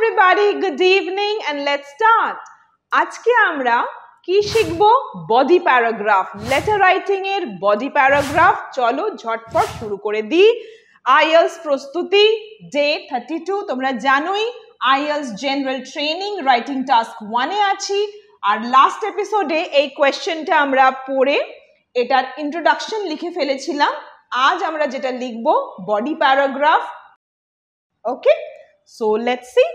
everybody, good evening and let's start. আজকে আমরা কি শিখবো? বডি প্যারাগ্রাফ, লেটার রাইটিং এর বডি প্যারাগ্রাফ। চলো ঝটপট শুরু করে দিই। আইএলস প্রস্তুতি ডে 32। তোমরা জানোই IELTS general training writing task 1 এ আছি। আর লাস্ট এপিসোডে এই কোয়েশ্চেনটা আমরা পড়ে এটার ইন্ট্রোডাকশন লিখে ফেলেছিলাম। আজ আমরা যেটা লিখবো body paragraph. Okay, so let's see.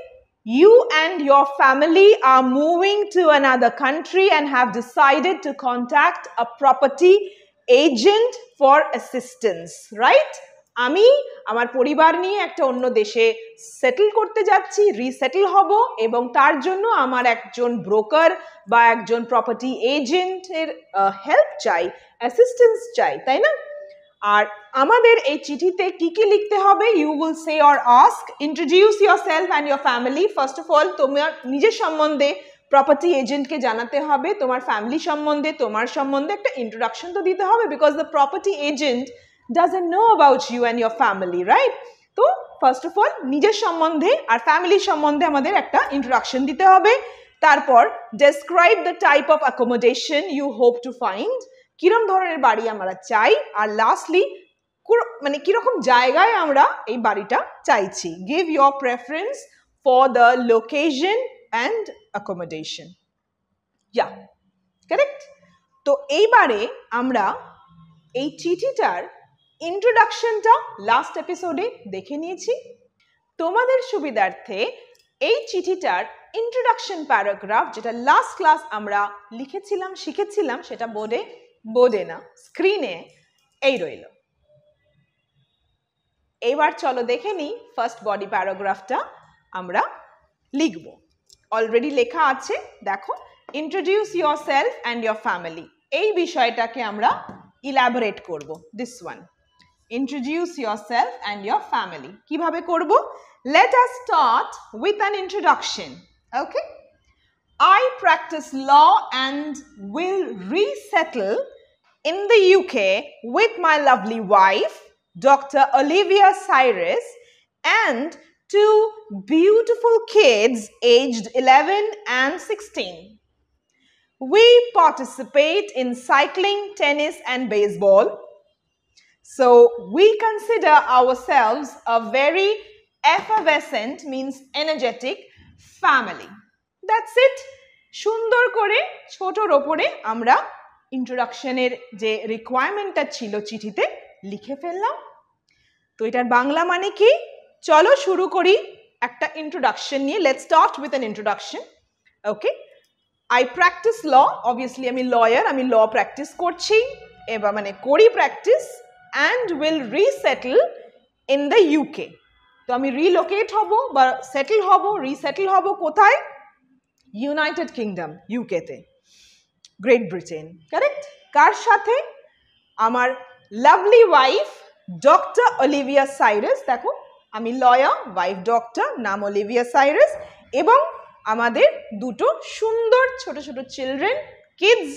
You and your family are moving to another country and have decided to contact a property agent for assistance, right? আমি আমার পরিবার নিয়ে একটা অন্য দেশে সেটেল করতে যাচ্ছি, রিসেটেল হব, এবং তার জন্য আমার একজন ব্রোকার বা একজন প্রপার্টি এজেন্টের হেল্প চাই, অ্যাসিস্ট্যান্স চাই, তাই না? আর আমাদের এই চিঠিতে কি কি লিখতে হবে? You will say or ask, introduce yourself and your family. First of all তোমার নিজের সম্বন্ধে প্রপার্টি এজেন্টকে জানাতে হবে, তোমার ফ্যামিলি সম্বন্ধে, তোমার সম্বন্ধে একটা ইন্ট্রোডাকশন তো দিতে হবে, because the property agent doesn't know about you and your family, right? তো ফার্স্ট অফ অল নিজের সম্বন্ধে আর ফ্যামিলির সম্বন্ধে আমাদের একটা ইন্ট্রোডাকশন দিতে হবে। তারপর describe the type of accommodation you hope to find, কিরকম ধরনের বাড়ি আমরা চাই। আর লাস্টলি মানে কিরকম জায়গায় আমরা এই বাড়িটা চাইছি। Give your preference for the location and accommodation. Yeah, correct. তো এইবারে আমরা এই চিঠিটার ইন্ট্রোডাকশনটা লাস্ট এপিসোডে দেখে নিয়েছি। তোমাদের সুবিধার্থে এই চিঠিটার ইন্ট্রোডাকশন প্যারাগ্রাফ, যেটা লাস্ট ক্লাস আমরা লিখেছিলাম, শিখেছিলাম, সেটা বোর্ডে না, স্ক্রিনে এই রইল। এইবার চলো দেখে নিই ফার্স্ট বডি প্যারাগ্রাফটা আমরা লিখব। অলরেডি লেখা আছে, দেখো, introduce yourself and your family. এই বিষয়টাকে আমরা ইলাবোরেট করব। This one, introduce yourself and your family. কিভাবে করব? Let us start with an introduction. Okay, I practice law and will resettle in the UK with my lovely wife, Dr. Olivia Cyrus, and two beautiful kids aged 11 and 16. We participate in cycling, tennis, and baseball. So we consider ourselves a very effervescent, means energetic, family. That's it. সুন্দর করে ছোটর ওপরে আমরা ইন্ট্রোডাকশনের যে রিকোয়ারমেন্টটা ছিল চিঠিতে লিখে ফেললাম। তো এটার বাংলা মানে কি? চলো শুরু করি একটা ইন্ট্রোডাকশন নিয়ে। Let's start with an introduction. Okay, I practise law, obviously আমি লয়ার, আমি ল প্র্যাকটিস করছি, এবার মানে করি practise, and will resettle in the UK. তো আমি রিলোকেট হব বা সেটেল হব, রিসেটেল হব কোথায়? ইউনাইটেড কিংডম, ইউকেতে, গ্রেট ব্রিটেন, কারেক্ট। কার সাথে? আমার lovely wife doctor Olivia Cyrus. দেখো, আমি লয়ার, ওয়াইফ ডক্টর, নাম অলিভিয়া সাইরাস, এবং আমাদের দুটো সুন্দর ছোট ছোট চিলড্রেন, কিডস,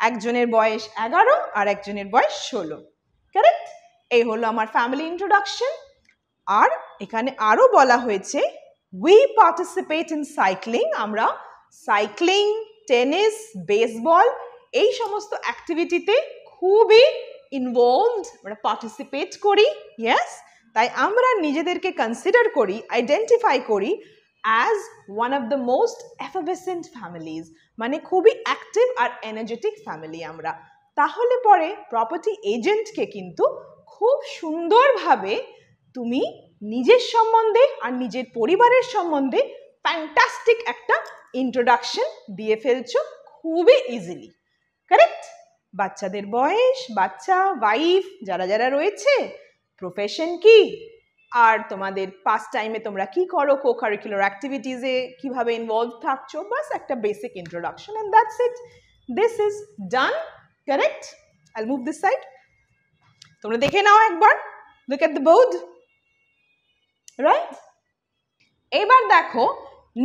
একজনের বয়স 11 আর একজনের বয়স 16, কারেক্ট। এই হলো আমার ফ্যামিলি ইন্ট্রোডাকশন। আর এখানে আরো বলা হয়েছে উই পার্টিসিপেট ইন সাইক্লিং, আমরা সাইক্লিং, টেনিস, বেসবল এই সমস্ত অ্যাক্টিভিটিতে খুবই ইনভলভড, আমরা পার্টিসিপেট করি। ইয়েস, তাই আমরা নিজেদেরকে কনসিডার করি, আইডেন্টিফাই করি as one of the most effervescent families, মানে খুবই অ্যাক্টিভ আর এনার্জেটিক ফ্যামিলি আমরা। তাহলে পরে প্রপার্টি এজেন্টকে কিন্তু খুব সুন্দরভাবে তুমি নিজের সম্বন্ধে আর নিজের পরিবারের সম্বন্ধে ফ্যান্টাস্টিক একটা ইন্ট্রোডাকশন দিয়ে ফেলছো খুবই ইজিলি, কারেক্ট। বাচ্চাদের বয়স, বাচ্চা, ওয়াইফ, যারা যারা রয়েছে, প্রফেশন কি, আর তোমাদের পাস্ট টাইমে তোমরা কি করো, কো কারিকুলার অ্যাক্টিভিটিসে কিভাবে ইনভলভ থাকছো, বাস একটা basic introduction, and that's it. This is done, correct. I move this side. তোমরা দেখে নাও একবার, look at the board, right. এবার দেখো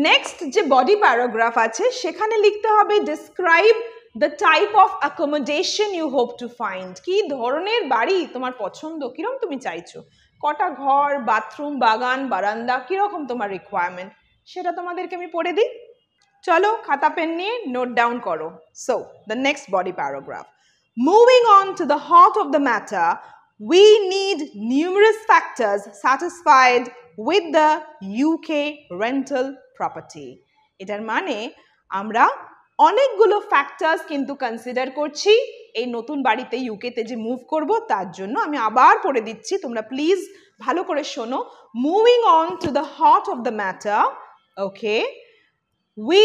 নেক্সট যে বডি প্যারাগ্রাফ আছে সেখানে লিখতে হবে describe the type of accommodation you hope to find. কি ধরনের বাড়ি তোমার পছন্দ, কিরকম তুমি চাইছো, কটা ঘর, বাথরুম, বাগান, বারান্দা, কিরকম তোমার রিকোয়ারমেন্ট, সেটা তোমাদেরকে আমি পড়ে দিই। চলো খাতা পেন নিয়ে নোট ডাউন করো। So the next body paragraph, moving on to the heart of the matter, we need numerous factors satisfied with the UK rental property. এটার মানে আমরা অনেকগুলো ফ্যাক্টরস কিন্তু কনসিডার করছি এই নতুন বাড়িতে ইউকেতে যে মুভ করব তার জন্য। আমি আবার পড়ে দিচ্ছি, তোমরা প্লিজ ভালো করে শোনো। Moving on to the heart of the matter, okay, we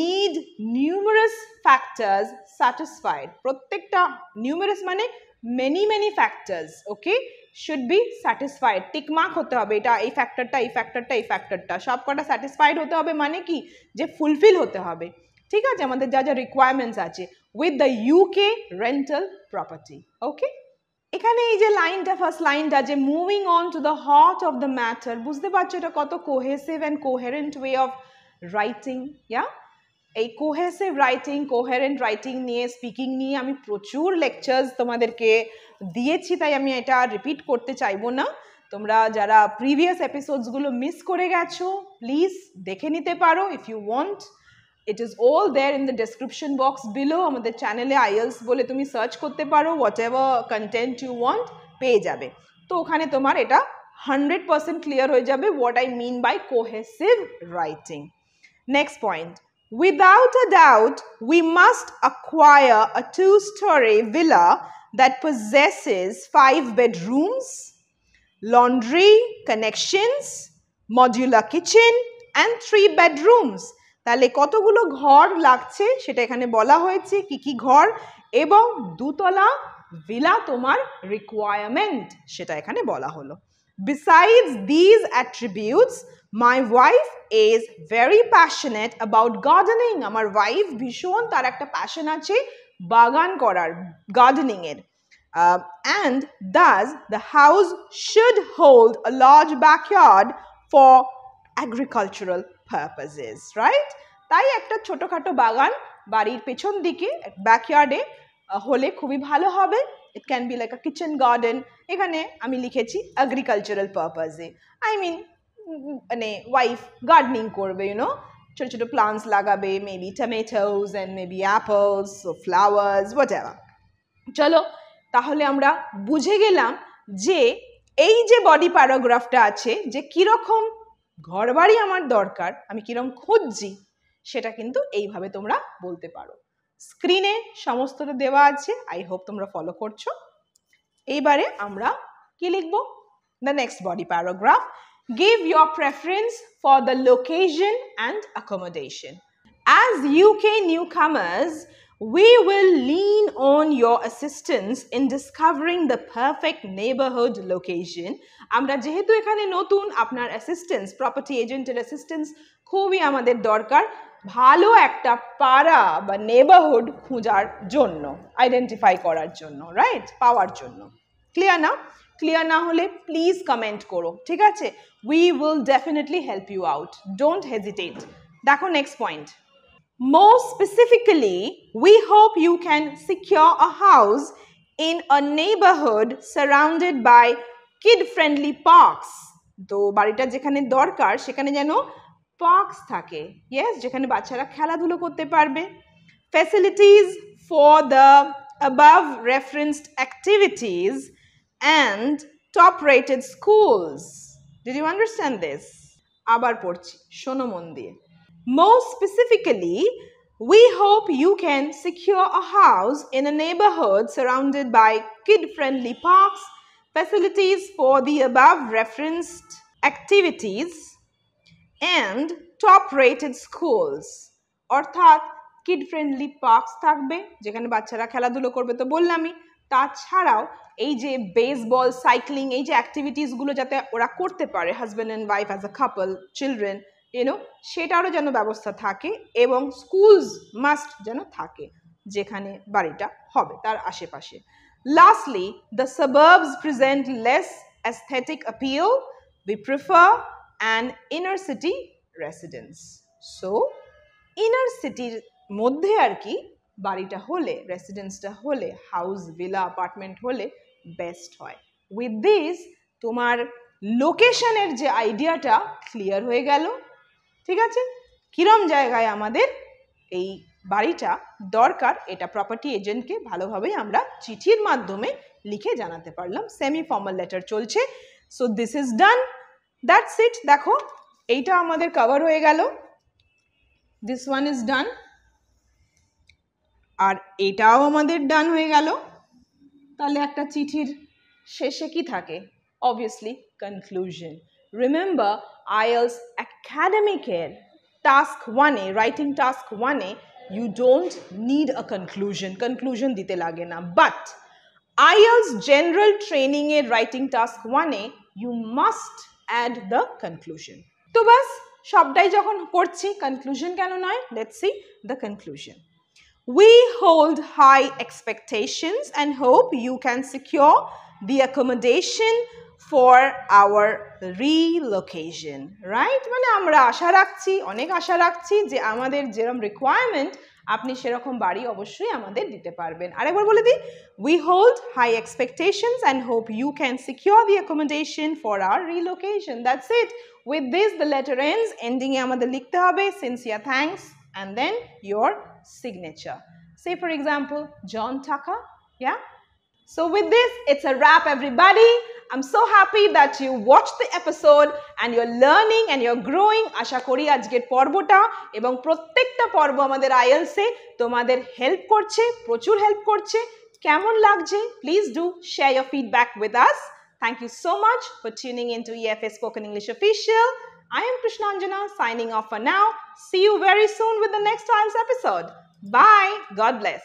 need numerous factors satisfied. প্রত্যেকটা numerous মানে many many factors, okay, should be satisfied. Tick mark হতে হবে, এটা এই ফ্যাক্টরটা এই ফ্যাক্টরটা এই ফ্যাক্টরটা সবকটা স্যাটিসফাইড হতে হবে, মানে কি যে ফুলফিল হতে হবে, ঠিক আছে, আমাদের যা যা রিকোয়ারমেন্টস আছে with the UK rental property. Okay, এখানে এই যে লাইনটা, ফার্স্ট লাইনটা যে moving on to the heart of the matter, বুঝতে পারছো এটা কত cohesive and coherent way of writing. Yeah, এই কোহেসিভ রাইটিং, কোহেরেন্ট রাইটিং নিয়ে, স্পিকিং নিয়ে আমি প্রচুর লেকচার্স তোমাদেরকে দিয়েছি, তাই আমি এটা রিপিট করতে চাইবো না। তোমরা যারা প্রিভিয়াস এপিসোডসগুলো মিস করে গেছো প্লিজ দেখে নিতে পারো if you want. It is all there in the description box below. আমাদের চ্যানেলে আইএলস বলে তুমি সার্চ করতে পারো, whatever content you want পেয়ে যাবে। তো ওখানে তোমার এটা 100% ক্লিয়ার হয়ে যাবে what I mean by cohesive writing. Next point, without a doubt, we must acquire a 2-story villa that possesses 5 bedrooms, laundry, connections, modular kitchen and 3 bedrooms. তাহলে কতগুলো ঘর লাগছে সেটা এখানে বলা হয়েছে, কি কি ঘর, এবং দুতলা ভিলা তোমার রিকোয়ারমেন্ট সেটা এখানে বলা হলো। Besides these attributes, my wife is very passionate about gardening. আমার ওয়াইফ ভীষণ, তার একটা প্যাশন আছে বাগান করার, গার্ডেনিং এর। And thus the house should hold a large backyard for agricultural purposes, right? তাই একটা ছোটখাটো বাগান বাড়ির পেছন দিকে ব্যাকইয়ার্ডে হলে খুবই ভালো হবে। It can be like a kitchen garden. এখানে আমি লিখেছি agricultural purpose, I mean মানে ওয়াইফ গার্ডেনিং করবে, ইউ নো, ছোট ছোট প্লান্টস লাগাবে, maybe tomatoes and maybe apples, flowers, whatever. চলো তাহলে আমরা বুঝে গেলাম যে এই যে বডি প্যারাগ্রাফটা আছে, যে কিরকম ঘরবাড়ি আমার দরকার, আমি কিরকম খুঁজছি, সেটা কিন্তু এইভাবে তোমরা বলতে পারো। স্ক্রিনে সমস্তটা দেওয়া আছে, আই হোপ তোমরা ফলো করছো। এইবারে আমরা কি লিখবো? The next body paragraph, give your preference for the location and accommodation. As UK newcomers, we will lean on your assistance in discovering the perfect neighborhood location. আমরা যেহেতু এখানে নতুন, আপনার অ্যাসিস্ট্যান্স, প্রপার্টি এজেন্টের অ্যাসিস্ট্যান্স খুবই আমাদের দরকার ভালো একটা পাড়া বা নেবারহুড খোঁজার জন্য, আইডেন্টিফাই করার জন্য, রাইট, পাওয়ার জন্য। ক্লিয়ার না? ক্লিয়ার না হলে প্লিজ কমেন্ট করো, ঠিক আছে? We will definitely help you out. Don't hesitate. দেখো next point, more specifically, we hope you can secure a house in a neighborhood surrounded by kid-friendly parks. তো বাড়িটা যেখানে দরকার সেখানে যেন পার্কস থাকে, ইয়েস, যেখানে বাচ্চারা খেলাধুলো করতে পারবে। Facilities for the above referenced activities and top-rated schools. Did you understand this? আবার পড়ছি, শোনো মন দিয়ে। More specifically, we hope you can secure a house in a neighborhood surrounded by kid-friendly parks, facilities for the above referenced activities and top-rated schools. অর্থাৎ kid-friendly parks থাকবে যেখানে বাচ্চারা খেলাধুলো করবে, তো বললামই। তাছাড়াও এই যে বেসবল, সাইক্লিং, এই যে অ্যাক্টিভিটিসগুলো যাতে ওরা করতে পারে, husband and wife as a couple, children, you know, সেটারও যেন ব্যবস্থা থাকে, এবং স্কুলস মাস্ট যেন থাকে যেখানে বাড়িটা হবে তার আশেপাশে। Lastly, the suburbs present less aesthetic appeal, we prefer an inner city residence. So inner সিটির মধ্যে আর কি বাড়িটা হলে, রেসিডেন্সটা হলে, হাউস, ভিলা, অ্যাপার্টমেন্ট হলে বেস্ট হয়। উইথ দিস তোমার লোকেশনের যে আইডিয়াটা ক্লিয়ার হয়ে গেল। ঠিক আছে, কিরম জায়গায় আমাদের এই বাড়িটা দরকার এটা প্রপার্টি এজেন্টকে ভালোভাবেই আমরা চিঠির মাধ্যমে লিখে জানাতে পারলাম। সেমি ফর্মাল লেটার চলছে। So this is done, that's it. দেখো এইটা আমাদের কভার হয়ে গেল, দিস ওয়ান ইজ ডান, আর এটাও আমাদের ডান হয়ে গেল। তাহলে একটা চিঠির শেষে কি থাকে? Obviously conclusion. রিমেম্বার IELTS একাডেমিকের টাস্ক 1-এ, রাইটিং টাস্ক 1-এ you don't need a conclusion দিতে লাগে না, বাট IELTS জেনারেল ট্রেনিং এর রাইটিং টাস্ক 1-এ you must add the conclusion। তো বাস সবটাই যখন করছি, কনক্লুশন কেন নয়? Let's see the conclusion. We hold high expectations and hope you can secure the accommodation for our relocation, right? মানে আমরা আশা রাখছি, অনেক আশা রাখছি যে আমাদের যেরকম রিকোয়ারমেন্ট আপনি সেরকম বাড়ি অবশ্যই আমাদের দিতে পারবেন। আরেকবার বলে দিই, we hold high expectations and hope you can secure the accommodation for our relocation. That's it. With this the letter ends, ending এ আমাদের লিখতে হবে sincere thanks and then your signature. Say for example, John Tucker, yeah? So with this, it's a wrap, everybody. I'm so happy that you watched the episode and you're learning and you're growing. আশা করি আজকের পর্বটা এবং প্রত্যেকটা পর্ব আমাদের IELTS এ তোমাদের help করছে, প্রচুর হেল্প করছে। কেমন লাগছে? Please do share your feedback with us. Thank you so much for tuning into EFA Spoken English Official. I am Krishnanjana signing off for now. See you very soon with the next IELTS episode. Bye. God bless.